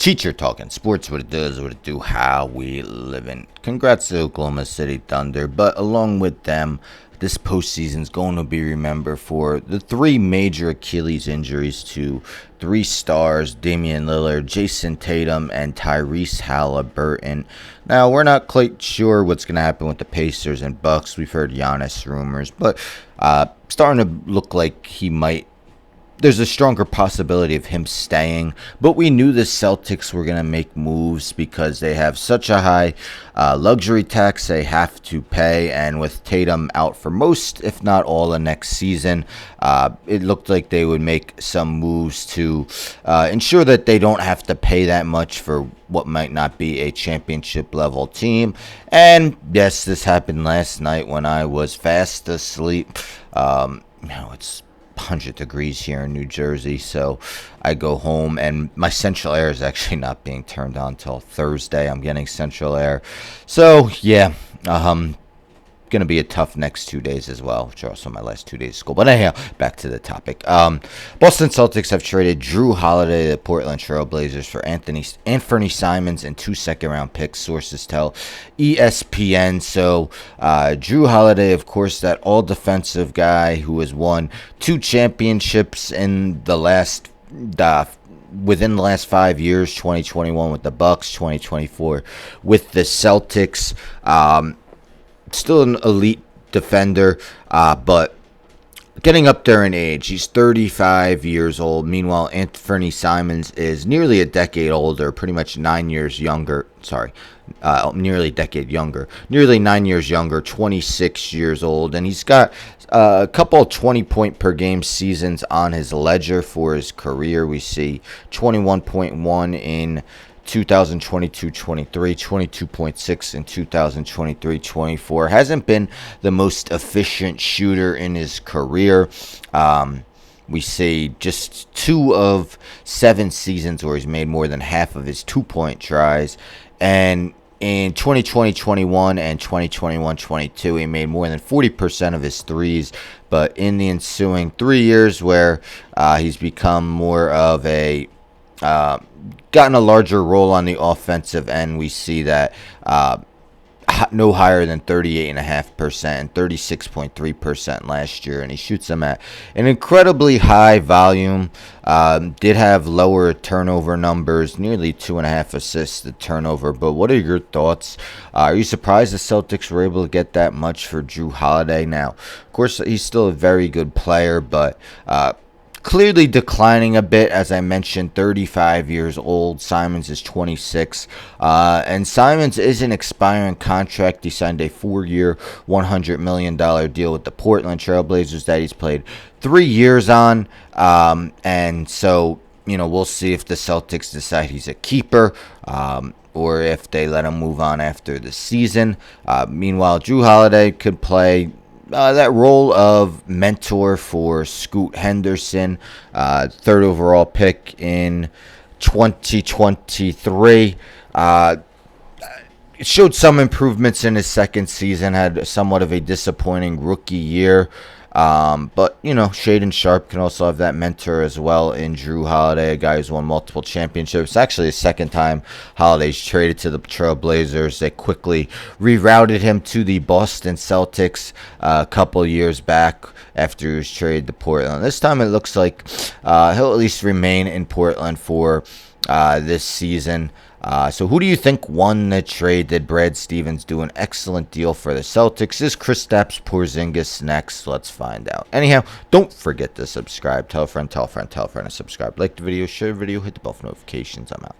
Teacher talking sports, what it does, what it do, how we living. Congrats to Oklahoma City Thunder, but along with them, this postseason is going to be remembered for the three major Achilles injuries to three stars: Damian Lillard, Jason Tatum, and Tyrese Halliburton. Now, we're not quite sure what's going to happen with the Pacers and Bucks. We've heard Giannis rumors, but starting to look like there's a stronger possibility of him staying, but we knew the Celtics were going to make moves because they have such a high luxury tax they have to pay, and with Tatum out for most, if not all, of next season, it looked like they would make some moves to ensure that they don't have to pay that much for what might not be a championship level team. And yes, this happened last night when I was fast asleep. It's 100 degrees here in New Jersey, so I go home and my central air is actually not being turned on till Thursday. I'm getting central air, so yeah, gonna be a tough next 2 days as well, which are also my last 2 days of school. But anyhow, back to the topic. Boston Celtics have traded Jrue Holiday to the Portland Trail Blazers for Anthony Simons and 2 second-round picks, sources tell ESPN. So Jrue Holiday, of course, that all-defensive guy who has won 2 championships in the last within the last 5 years, 2021 with the Bucks, 2024 with the Celtics. Still an elite defender, but getting up there in age. He's 35 years old. Meanwhile, Anthony Simons is nearly a decade older, pretty much 9 years younger. Nearly a decade younger. Nearly 9 years younger, 26 years old. And he's got a couple 20-point-per-game seasons on his ledger for his career. We see 21.1 in 2022-23, 22.6 in 2023-24. Hasn't been the most efficient shooter in his career. We see just 2 of 7 seasons where he's made more than half of his 2-point tries. And in 2020-21 and 2021-22, he made more than 40% of his threes. But in the ensuing 3 years where he's become more of a gotten a larger role on the offensive end, we see that no higher than 38.5% and 36.3% last year, and he shoots them at an incredibly high volume. Did have lower turnover numbers, nearly 2.5 assists to turnover. But what are your thoughts? Are you surprised the Celtics were able to get that much for Jrue Holiday? Now, of course, he's still a very good player, but clearly declining a bit. As I mentioned, 35 years old. Simons is 26. And Simons is an expiring contract. He signed a 4-year, $100 million deal with the Portland Trail Blazers that he's played 3 years on. And so, we'll see if the Celtics decide he's a keeper, or if they let him move on after the season. Meanwhile, Jrue Holiday could play that role of mentor for Scoot Henderson, 3rd overall pick in 2023. It showed some improvements in his second season, had somewhat of a disappointing rookie year. But, Shaden Sharp can also have that mentor as well in Jrue Holiday, a guy who's won multiple championships. Actually, the second time Holiday's traded to the Trail Blazers. They quickly rerouted him to the Boston Celtics a couple years back after he was traded to Portland. This time it looks like he'll at least remain in Portland for this season. So who do you think won the trade? Did Brad Stevens do an excellent deal for the Celtics? Is Kristaps Porzingis next? Let's find out. Anyhow, don't forget to subscribe. Tell a friend, tell a friend, tell a friend to subscribe. Like the video, share the video, hit the bell for notifications. I'm out.